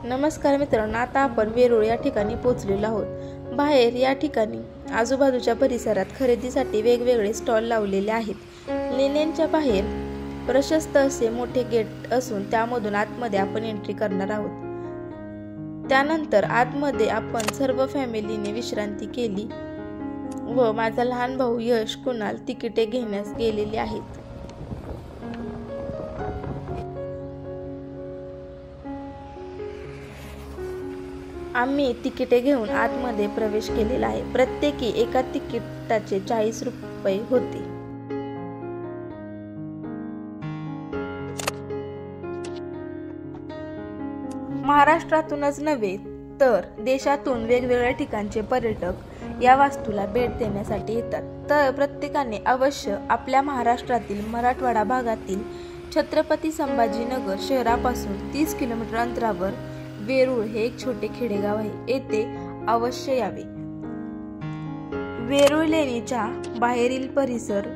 नमस्कार मित्रांनो, आता आपण वेरूळ या ठिकाणी पोहोचलेलो आहोत। बाहेर या ठिकाणी आजूबाजूच्या परिसरात खरेदीसाठी वेगवेगळे स्टॉल लावलेले आहेत। लेण्यांच्या बाहेर प्रशस्त असे मोठे गेट असून त्यामधून आतमध्ये आपण एंट्री करणार आहोत। त्यानंतर आतमध्ये आपण सर्व फॅमिलीने विश्रांती केली व माझा लहान भाऊ यश कुणाल तिकिटे घेण्यास गेलेले आहेत। आम्ही तिकिटे घेऊन आतमध्ये प्रवेश केलेला आहे। प्रत्येकी एका तिकिटाचे 40 रुपये होते। महाराष्ट्रातूनच नव्हे तर देशातून वेगवेगळ्या ठिकाणचे पर्यटक या वास्तूला भेट देण्यासाठी येतात। तर प्रत्येकाने अवश्य आपल्या महाराष्ट्रातील मराठवाडा भागातील छत्रपती संभाजीनगर शहरापासून 30 किलोमीटर अंतरावर वेरूळ हे एक छोटे खेडेगाव आहे, येथे अवश्य यावे। वेरूळ लेणीच्या बाहेरील परिसर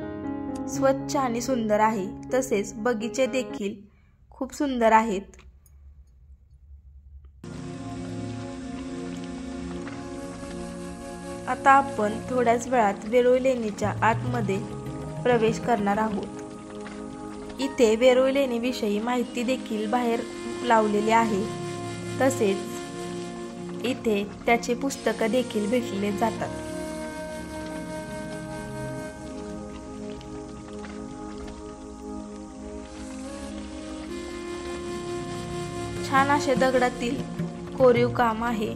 स्वच्छ आणि सुंदर आहे, तसेच बगीचे देखील खूप सुंदर आहेत। आता आपण थोड्याच वेळात वेरूळ लेणीच्या आतमध्ये प्रवेश करणार आहोत। इथे वेरूळ लेणीविषयी माहिती देखील बाहेर लावलेली आहे, तसेच इथे त्याचे पुस्तक देखील भेटले जातात। छान असे दगडातील कोरीव काम आहे।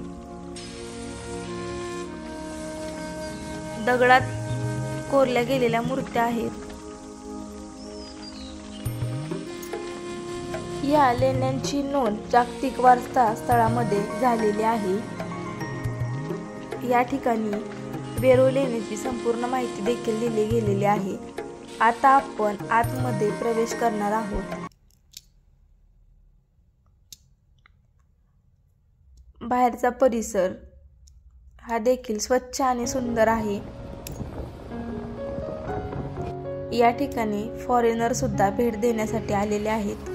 दगडात कोरल्या गेलेल्या मूर्त्या आहेत। या लेण्यांची नोंद जागतिक वारसा स्थळामध्ये झालेली आहे। या ठिकाणी वेरूळ लेणीची संपूर्ण माहिती देखील दिली गेलेली आहे। आता आपण आतमध्ये प्रवेश करणार आहोत। बाहेरचा परिसर हा देखील स्वच्छ आणि सुंदर आहे। या ठिकाणी फॉरेनर सुद्धा भेट देण्यासाठी आलेले आहेत।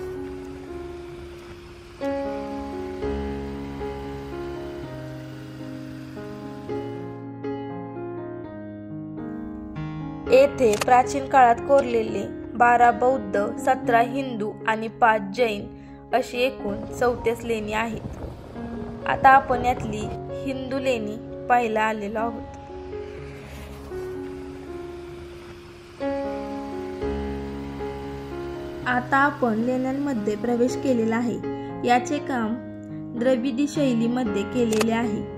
येथे प्राचीन काळात कोरलेले 12 बौद्ध, 17 हिंदू आणि 5 जैन अशी एकूण 34 लेणी आहेत। आता आपण यातली हिंदू लेणी पाहायला आलेलो आहोत। आता आपण लेण्यांमध्ये प्रवेश केलेला आहे। याचे काम द्रविडी शैलीमध्ये केलेले आहे।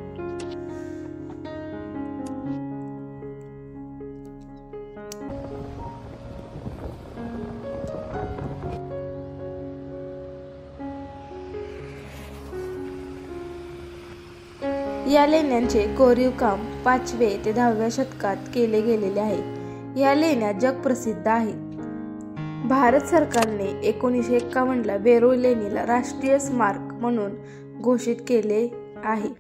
या लेण्यांचे कोरीव काम 5वे ते 10व्या शतकात केले गेलेले आहे। या लेण्या जगप्रसिद्ध आहेत। भारत सरकारने 1951 ला वेरूळ लेणीला राष्ट्रीय स्मारक म्हणून घोषित केले आहे।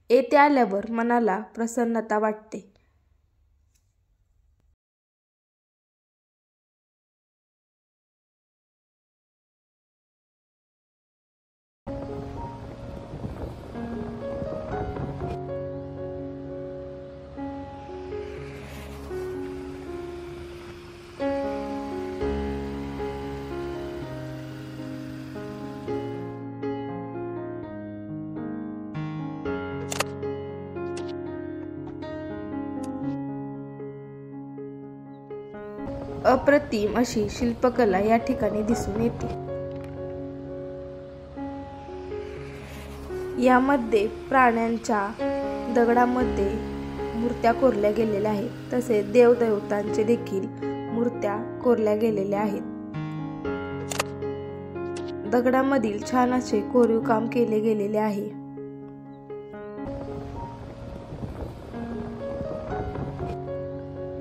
येथे आल्यावर मनाला प्रसन्नता वाटते। अप्रतिम अशी शिल्पकला या ठिकाणी दिसून येते। यामध्ये प्राण्यांच्या दगडामध्ये मूर्त्या कोरल्या गेलेल्या आहेत, तसेच देवदेवतांचे देखील मूर्त्या कोरल्या गेलेल्या आहेत। दगडामधील छान असे कोरीव काम केले गेलेले आहे।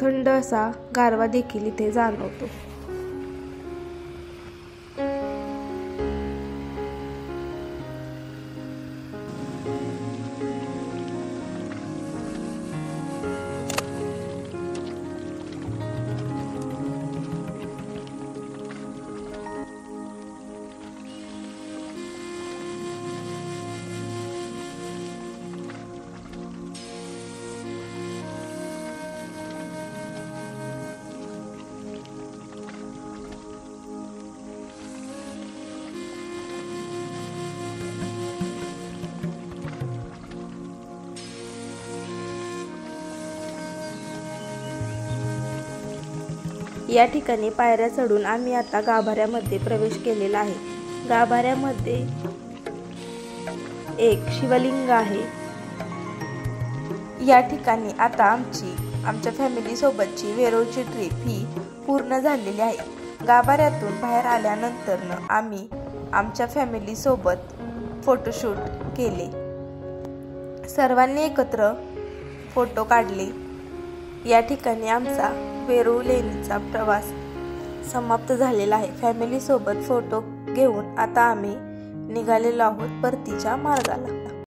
थंड असा गारवा देखील इथे जाणवतो। या ठिकाणी पायऱ्या चढून आम्ही आता गाभाऱ्यामध्ये प्रवेश केलेला आहे। गाभाऱ्यामध्ये एक शिवलिंग आहे। या ठिकाणी आता आमच्या फॅमिली सोबतची वेरूळची ट्रिप ही पूर्ण झालेली आहे। गाभाऱ्यातून बाहेर आल्यानंतर आम्ही आमच्या फॅमिली सोबत फोटोशूट केले। सर्वांनी एकत्र फोटो काढले। या ठिकाणी आमचा वेरूळ लेणीचा प्रवास समाप्त झालेला आहे। फॅमिली सोबत फोटो घेऊन आता आम्ही निघालेलो आहोत परतीच्या मार्गाला।